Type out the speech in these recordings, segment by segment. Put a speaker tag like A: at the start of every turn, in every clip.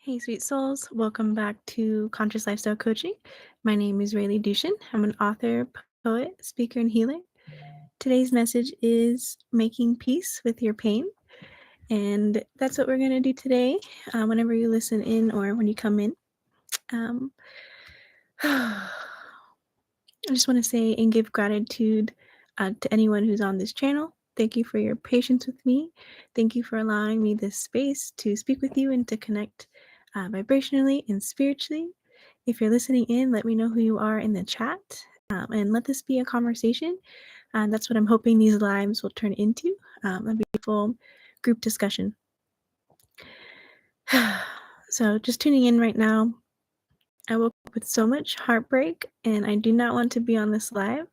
A: Hey, sweet souls. Welcome back to Conscious Lifestyle Coaching. My name is Raileigh Duschen. I'm an author, poet, speaker, and healer. Today's message is making peace with your pain. And that's what we're going to do today, whenever you listen in or when you come in. I just want to say and give gratitude to anyone who's on this channel. Thank you for your patience with me. Thank you for allowing me this space to speak with you and to connect vibrationally and spiritually. If you're listening in, let me know who you are in the chat, and let this be a conversation. That's what I'm hoping these lives will turn into, a beautiful group discussion. So just tuning in right now, I woke up with so much heartbreak, and I do not want to be on this live.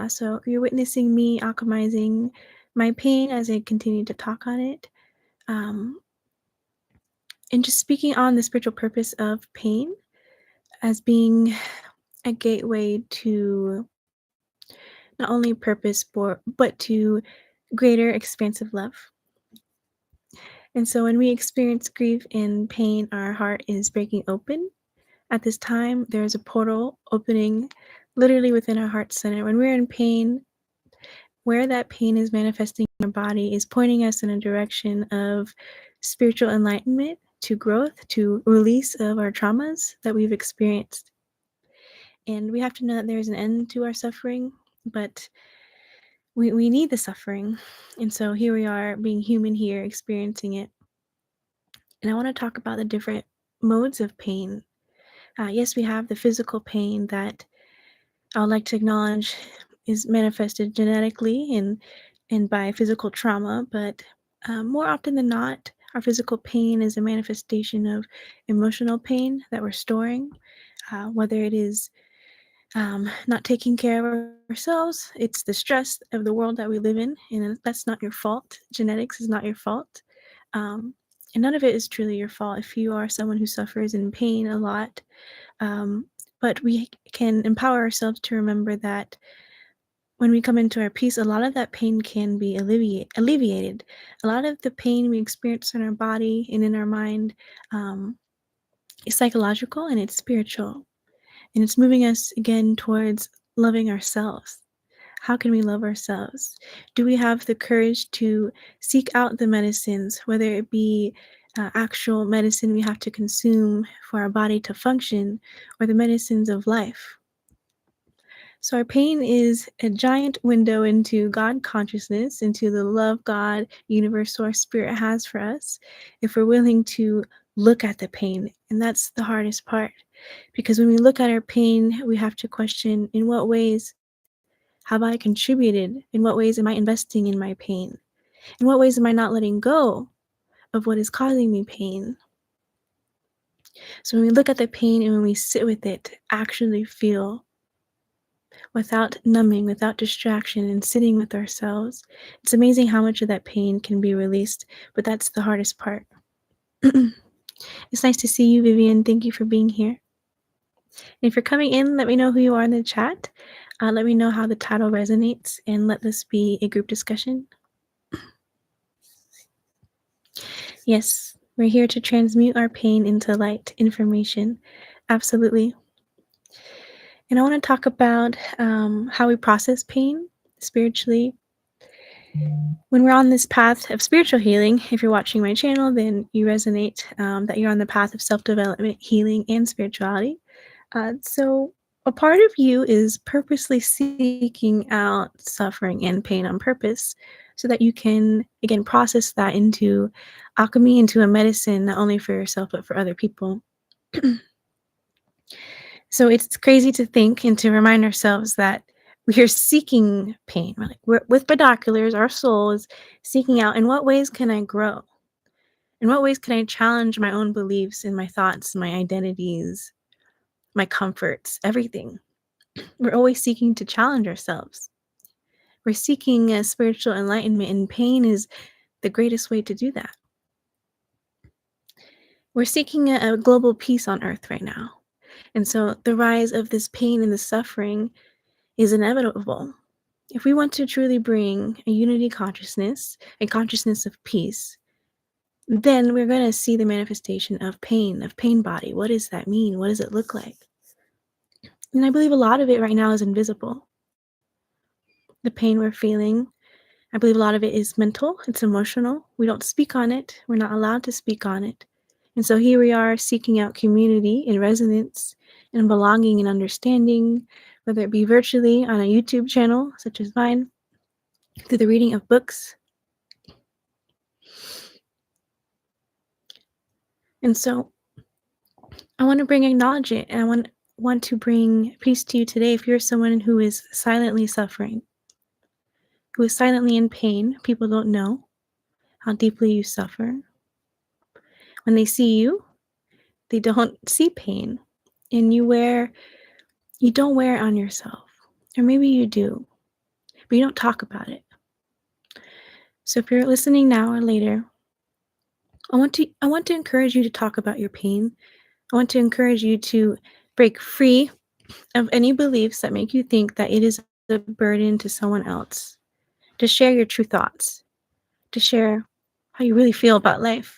A: So you're witnessing me alchemizing my pain as I continue to talk on it, and just speaking on the spiritual purpose of pain as being a gateway to not only purpose but to greater expansive love. And so when we experience grief and pain, our heart is breaking open. At this time, there's a portal opening literally within our heart center. When we're in pain, where that pain is manifesting in our body is pointing us in a direction of spiritual enlightenment, to growth, to release of our traumas that we've experienced. And we have to know that there's an end to our suffering, but we need the suffering. And so here we are, being human here, experiencing it. And I want to talk about the different modes of pain. Yes, we have the physical pain that I would like to acknowledge is manifested genetically and by physical trauma, but more often than not, our physical pain is a manifestation of emotional pain that we're storing, whether it is not taking care of ourselves. It's the stress of the world that we live in, and that's not your fault. Genetics is not your fault. And none of it is truly your fault if you are someone who suffers in pain a lot. But we can empower ourselves to remember that when we come into our peace, a lot of that pain can be alleviated. A lot of the pain we experience in our body and in our mind is psychological and it's spiritual. And it's moving us again towards loving ourselves. How can we love ourselves? Do we have the courage to seek out the medicines, whether it be actual medicine we have to consume for our body to function, or the medicines of life? So our pain is a giant window into God consciousness, into the love God, universe, source, spirit has for us, if we're willing to look at the pain. And that's the hardest part. Because when we look at our pain, we have to question, in what ways have I contributed? In what ways am I investing in my pain? In what ways am I not letting go of what is causing me pain? So when we look at the pain and when we sit with it, actually feel, without numbing, without distraction, and sitting with ourselves, it's amazing how much of that pain can be released, but that's the hardest part. It's nice to see you, Vivian. Thank you for being here. And if you're coming in, let me know who you are in the chat. Let me know how the title resonates, and let this be a group discussion. Yes, we're here to transmute our pain into light, information. Absolutely. And I want to talk about how we process pain spiritually. When we're on this path of spiritual healing, if you're watching my channel, then you resonate that you're on the path of self-development, healing, and spirituality. So a part of you is purposely seeking out suffering and pain on purpose so that you can, again, process that into alchemy, into a medicine, not only for yourself, but for other people. So it's crazy to think and to remind ourselves that we are seeking pain. We're with binoculars, our soul is seeking out, in what ways can I grow? In what ways can I challenge my own beliefs and my thoughts, my identities, my comforts, everything? We're always seeking to challenge ourselves. We're seeking a spiritual enlightenment, and pain is the greatest way to do that. We're seeking a global peace on earth right now. And so the rise of this pain and the suffering is inevitable. If we want to truly bring a unity consciousness, a consciousness of peace, then we're going to see the manifestation of pain body. What does that mean? What does it look like? And I believe a lot of it right now is invisible. The pain we're feeling, I believe a lot of it is mental, it's emotional. We don't speak on it, we're not allowed to speak on it. And so here we are seeking out community and resonance and belonging and understanding, whether it be virtually on a YouTube channel such as mine, through the reading of books. And so I want to acknowledge it, and I want to bring peace to you today. If you're someone who is silently suffering, who is silently in pain, people don't know how deeply you suffer. When they see you, they don't see pain, and you don't wear it on yourself. Or maybe you do, but you don't talk about it. So if you're listening now or later, I want to encourage you to talk about your pain. I want to encourage you to break free of any beliefs that make you think that it is a burden to someone else. To share your true thoughts, to share how you really feel about life.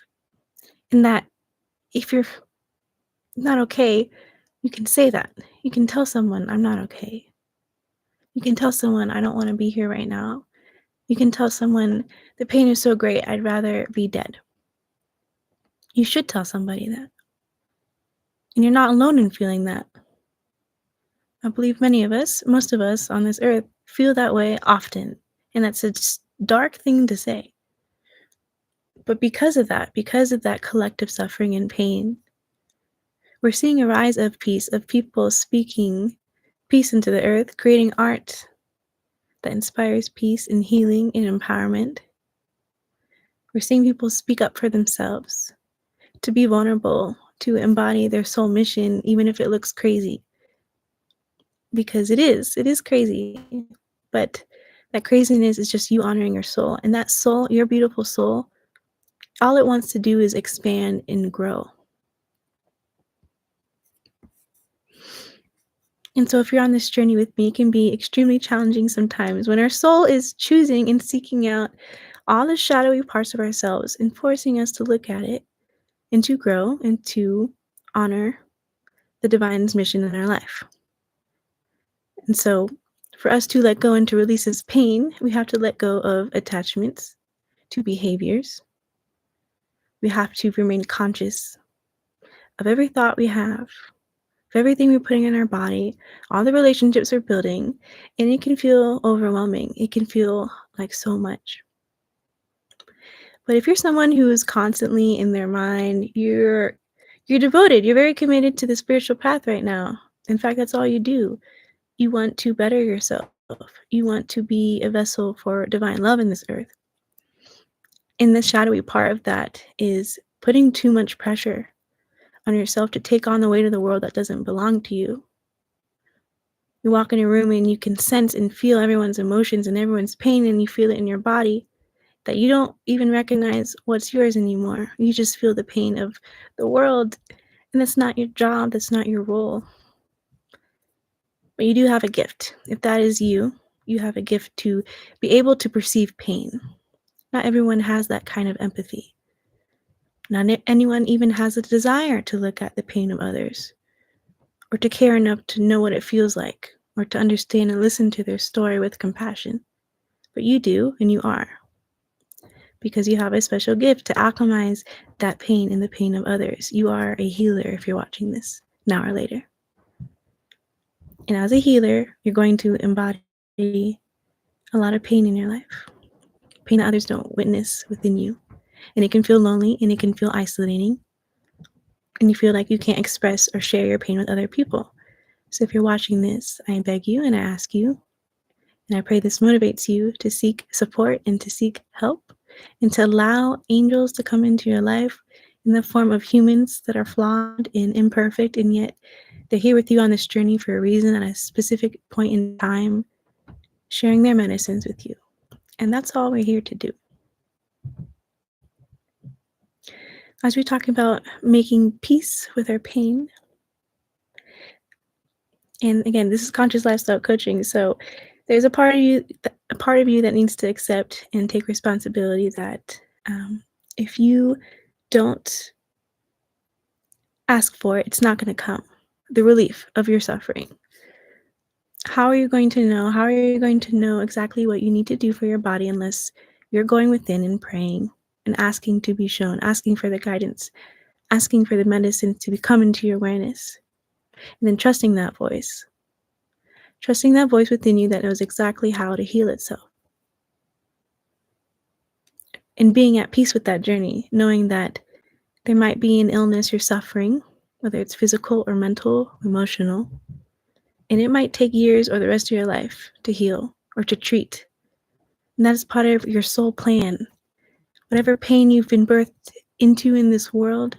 A: And that if you're not okay, you can say that. You can tell someone, I'm not okay. You can tell someone, I don't want to be here right now. You can tell someone, the pain is so great, I'd rather be dead. You should tell somebody that. And you're not alone in feeling that. I believe many of us, most of us on this earth, feel that way often. And that's a dark thing to say. But because of that collective suffering and pain, we're seeing a rise of peace, of people speaking peace into the earth, creating art that inspires peace and healing and empowerment. We're seeing people speak up for themselves, to be vulnerable, to embody their soul mission, even if it looks crazy. Because it is crazy. But that craziness is just you honoring your soul. And that soul, your beautiful soul, all it wants to do is expand and grow. And so if you're on this journey with me, it can be extremely challenging sometimes when our soul is choosing and seeking out all the shadowy parts of ourselves and forcing us to look at it and to grow and to honor the divine's mission in our life. And so for us to let go and to release this pain, we have to let go of attachments to behaviors. We have to remain conscious of every thought we have, of everything we're putting in our body, all the relationships we're building, and it can feel overwhelming. It can feel like so much. But if you're someone who is constantly in their mind, you're devoted, you're very committed to the spiritual path right now. In fact, that's all you do. You want to better yourself. You want to be a vessel for divine love in this earth. And the shadowy part of that is putting too much pressure on yourself to take on the weight of the world that doesn't belong to you. You walk in a room and you can sense and feel everyone's emotions and everyone's pain, and you feel it in your body, that you don't even recognize what's yours anymore. You just feel the pain of the world, and that's not your job, that's not your role. But you do have a gift. If that is you, you have a gift to be able to perceive pain. Not everyone has that kind of empathy. Not anyone even has a desire to look at the pain of others, or to care enough to know what it feels like, or to understand and listen to their story with compassion. But you do, and you are. Because you have a special gift to alchemize that pain and the pain of others. You are a healer if you're watching this now or later. And as a healer, you're going to embody a lot of pain in your life. Pain that others don't witness within you. And it can feel lonely, and it can feel isolating. And you feel like you can't express or share your pain with other people. So if you're watching this, I beg you and I ask you, and I pray this motivates you to seek support and to seek help, and to allow angels to come into your life in the form of humans that are flawed and imperfect, and yet they're here with you on this journey for a reason at a specific point in time, sharing their medicines with you. And that's all we're here to do. As we talk about making peace with our pain, and again, this is conscious lifestyle coaching, so there's a part of you that needs to accept and take responsibility that If you don't ask for it, it's not going to come. The relief of your suffering. How are you going to know? How are you going to know exactly what you need to do for your body unless you're going within and praying and asking to be shown, asking for the guidance, asking for the medicine to come into your awareness, and then trusting that voice. Trusting that voice within you that knows exactly how to heal itself. And being at peace with that journey, knowing that there might be an illness you're suffering, whether it's physical or mental, emotional, and it might take years or the rest of your life to heal or to treat. And that is part of your soul plan. Whatever pain you've been birthed into in this world,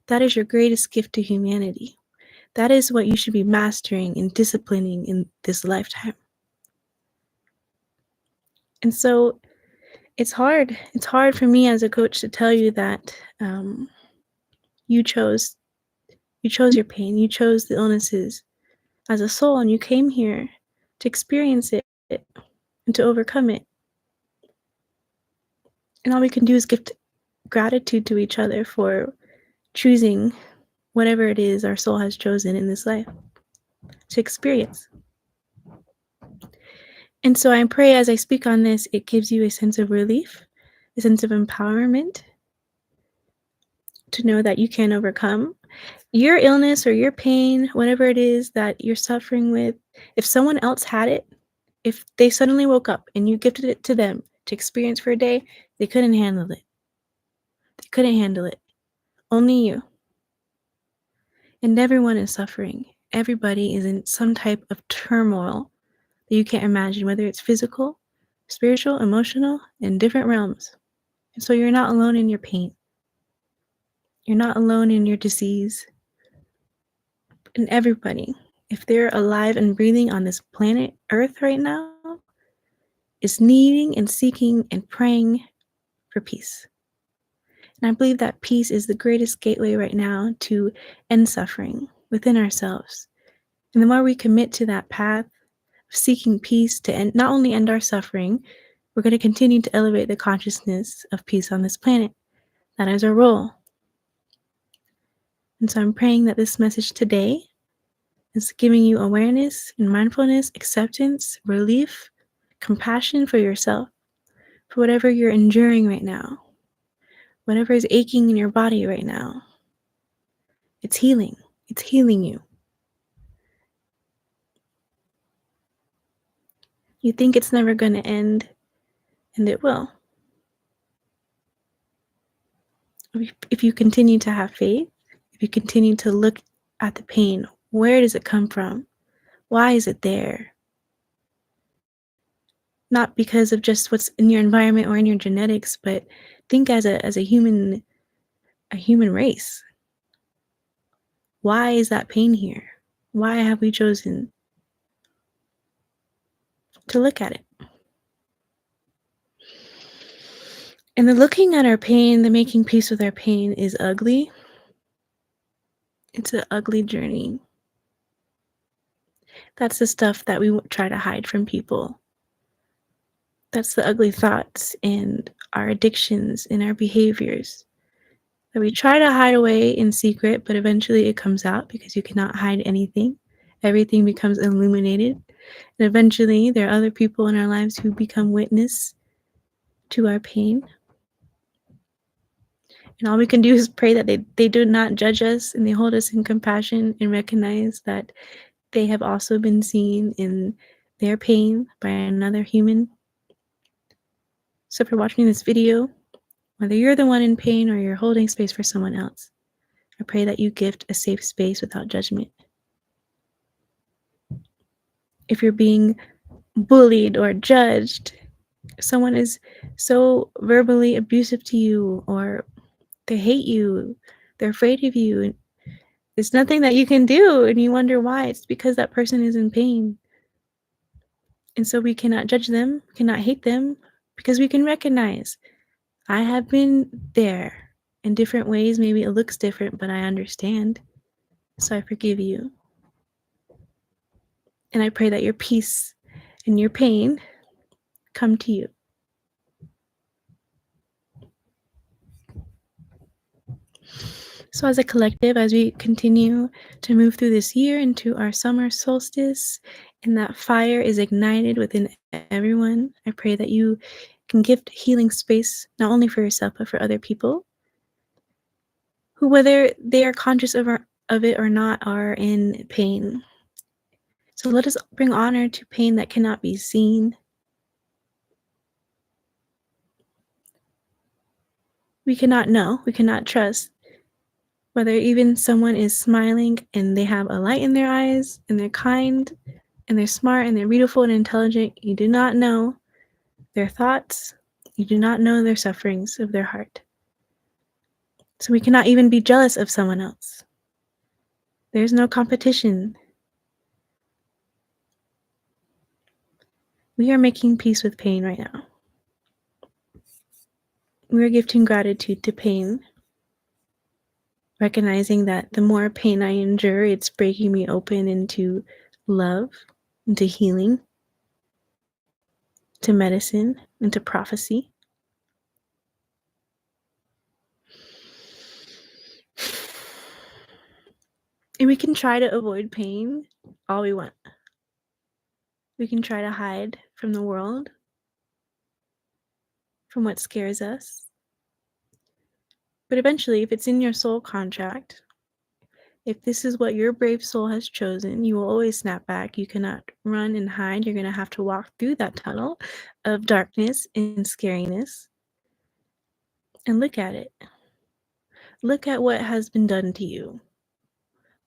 A: that is your greatest gift to humanity. That is what you should be mastering and disciplining in this lifetime. And so it's hard. It's hard for me as a coach to tell you that you chose your pain, you chose the illnesses as a soul, and you came here to experience it and to overcome it. And all we can do is give gratitude to each other for choosing whatever it is our soul has chosen in this life to experience. And so I pray as I speak on this, it gives you a sense of relief, a sense of empowerment to know that you can overcome your illness or your pain, whatever it is that you're suffering with. If someone else had it, if they suddenly woke up and you gifted it to them to experience for a day, they couldn't handle it. They couldn't handle it. Only you. And everyone is suffering. Everybody is in some type of turmoil that you can't imagine, whether it's physical, spiritual, emotional, in different realms. And so you're not alone in your pain. You're not alone in your disease. And everybody, if they're alive and breathing on this planet Earth right now, is needing and seeking and praying for peace. And I believe that peace is the greatest gateway right now to end suffering within ourselves. And the more we commit to that path of seeking peace to end, not only end our suffering, we're going to continue to elevate the consciousness of peace on this planet. That is our role. And so I'm praying that this message today is giving you awareness and mindfulness, acceptance, relief, compassion for yourself, for whatever you're enduring right now, whatever is aching in your body right now. It's healing. It's healing you. You think it's never going to end, and it will. If you continue to have faith, if you continue to look at the pain, where does it come from? Why is it there? Not because of just what's in your environment or in your genetics, but think as a human race. Why is that pain here? Why have we chosen to look at it? And the looking at our pain, the making peace with our pain is ugly. It's an ugly journey. That's the stuff that we try to hide from people. That's the ugly thoughts and our addictions and our behaviors that we try to hide away in secret, but eventually it comes out because you cannot hide anything. Everything becomes illuminated. And eventually there are other people in our lives who become witness to our pain. And all we can do is pray that they do not judge us and they hold us in compassion and recognize that they have also been seen in their pain by another human. So for watching this video, whether you're the one in pain or you're holding space for someone else, I pray that you gift a safe space without judgment. If you're being bullied or judged, if someone is so verbally abusive to you or they hate you, they're afraid of you, and there's nothing that you can do and you wonder why, it's because that person is in pain. And so we cannot judge them, cannot hate them, because we can recognize I have been there in different ways. Maybe it looks different, but I understand. So I forgive you. And I pray that your peace and your pain come to you. So, as a collective, as we continue to move through this year into our summer solstice, and that fire is ignited within everyone, I pray that you can gift healing space not only for yourself but for other people who, whether they are conscious of it or not, are in pain. So let us bring honor to pain that cannot be seen. We cannot know, we cannot trust whether even someone is smiling and they have a light in their eyes and they're kind and they're smart and they're beautiful and intelligent. You do not know their thoughts. You do not know their sufferings of their heart. So we cannot even be jealous of someone else. There's no competition. We are making peace with pain right now. We are gifting gratitude to pain, recognizing that the more pain I endure, it's breaking me open into love, into healing, to medicine, into prophecy. And we can try to avoid pain all we want. We can try to hide from the world, from what scares us. But eventually, if it's in your soul contract, if this is what your brave soul has chosen, you will always snap back. You cannot run and hide. You're going to have to walk through that tunnel of darkness and scariness and look at it. Look at what has been done to you.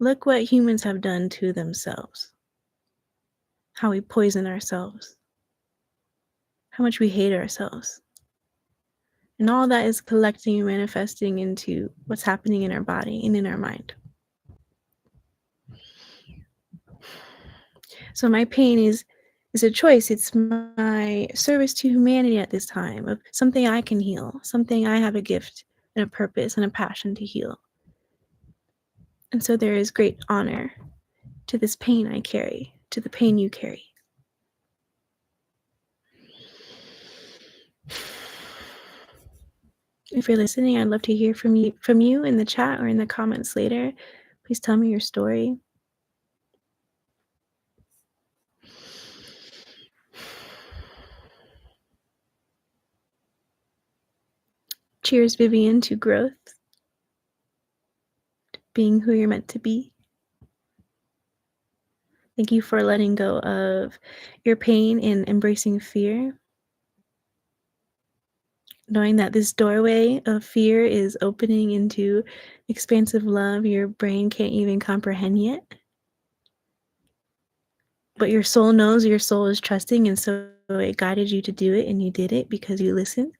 A: Look what humans have done to themselves. How we poison ourselves. How much we hate ourselves. And all that is collecting and manifesting into what's happening in our body and in our mind. So my pain is a choice. It's my service to humanity at this time, of something I can heal, something I have a gift and a purpose and a passion to heal. And so there is great honor to this pain I carry, to the pain you carry. If you're listening, I'd love to hear from you in the chat or in the comments later. Please tell me your story. Cheers, Vivian, to growth, to being who you're meant to be. Thank you for letting go of your pain and embracing fear. Knowing that this doorway of fear is opening into expansive love your brain can't even comprehend yet. But your soul knows, your soul is trusting, and so it guided you to do it, and you did it because you listened,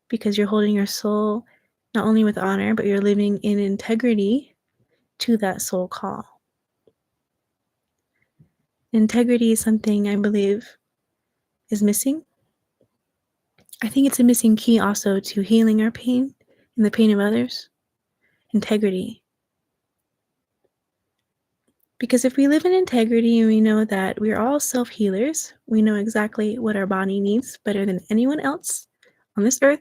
A: because you're holding your soul not only with honor, but you're living in integrity to that soul call. Integrity is something I believe is missing. I think it's a missing key also to healing our pain and the pain of others. Integrity. Because if we live in integrity and we know that we're all self-healers, we know exactly what our body needs better than anyone else on this earth.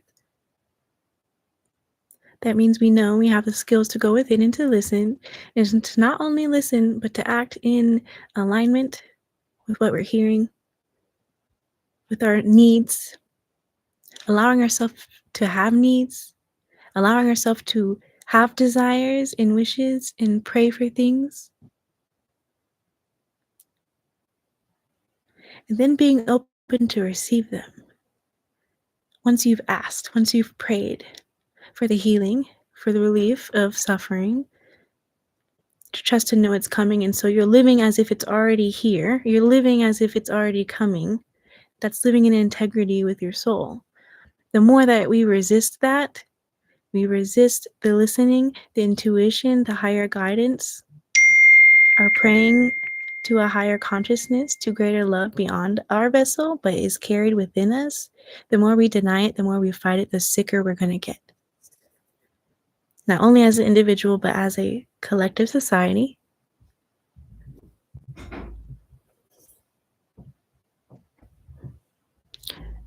A: That means we know we have the skills to go within and to listen, and to not only listen, but to act in alignment with what we're hearing, with our needs, allowing ourselves to have needs, allowing ourselves to have desires and wishes and pray for things. And then being open to receive them. Once you've asked, once you've prayed for the healing, for the relief of suffering, to trust and know it's coming. And so you're living as if it's already here. You're living as if it's already coming. That's living in integrity with your soul. The more that we resist that, we resist the listening, the intuition, the higher guidance, our praying to a higher consciousness, to greater love beyond our vessel, but is carried within us, the more we deny it, the more we fight it, the sicker we're going to get. Not only as an individual, but as a collective society.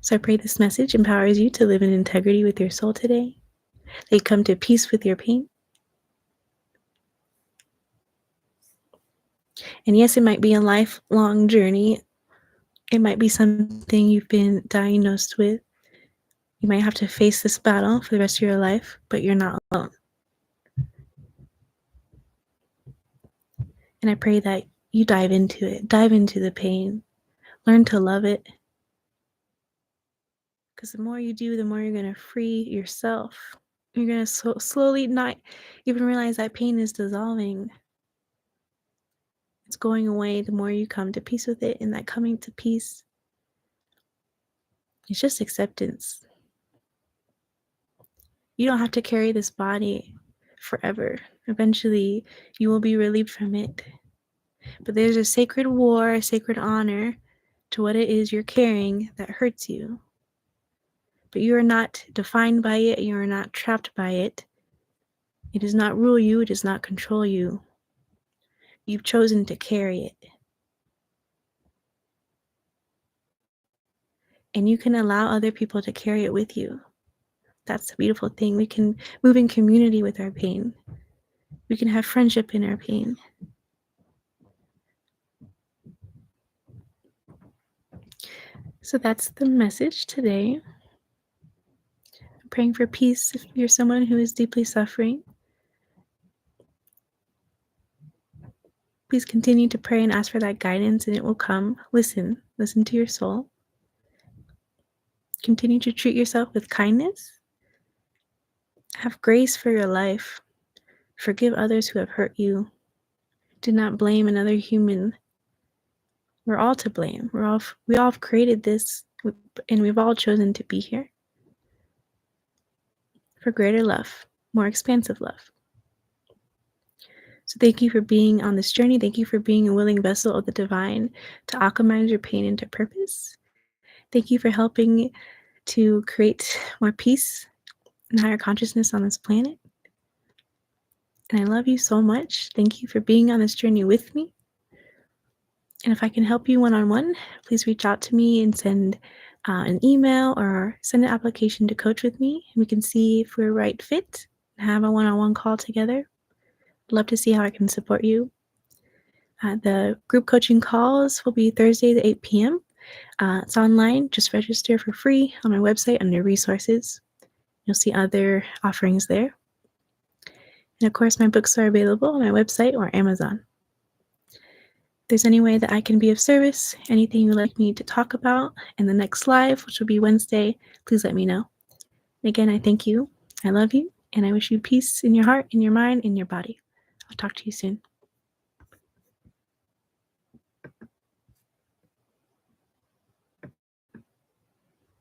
A: So I pray this message empowers you to live in integrity with your soul today. That you come to peace with your pain. And yes, it might be a lifelong journey. It might be something you've been diagnosed with. You might have to face this battle for the rest of your life, but you're not alone. And I pray that you dive into it, dive into the pain, learn to love it. Because the more you do, the more you're going to free yourself. You're going to slowly not even realize that pain is dissolving. It's going away the more you come to peace with it, and that coming to peace, it's just acceptance. You don't have to carry this body forever. Eventually, you will be relieved from it. But there's a sacred war, a sacred honor to what it is you're carrying that hurts you. But you are not defined by it. You are not trapped by it. It does not rule you. It does not control you. You've chosen to carry it. And you can allow other people to carry it with you. That's the beautiful thing. We can move in community with our pain. We can have friendship in our pain. So that's the message today. I'm praying for peace if you're someone who is deeply suffering. Please continue to pray and ask for that guidance, and it will come. Listen to your soul. Continue to treat yourself with kindness. Have grace for your life. Forgive others who have hurt you. Do not blame another human. We're all to blame. We all have created this, and we've all chosen to be here for greater love, more expansive love. So thank you for being on this journey. Thank you for being a willing vessel of the divine to alchemize your pain into purpose. Thank you for helping to create more peace and higher consciousness on this planet. And I love you so much. Thank you for being on this journey with me. And if I can help you one-on-one, please reach out to me and send an email or send an application to coach with me. And we can see if we're a right fit and have a one-on-one call together. I'd love to see how I can support you. The group coaching calls will be Thursdays at 8 p.m. It's online. Just register for free on my website under resources. You'll see other offerings there. And of course, my books are available on my website or Amazon. If there's any way that I can be of service, anything you'd like me to talk about in the next live, which will be Wednesday, please let me know. And again, I thank you. I love you. And I wish you peace in your heart, in your mind, in your body. I'll talk to you soon.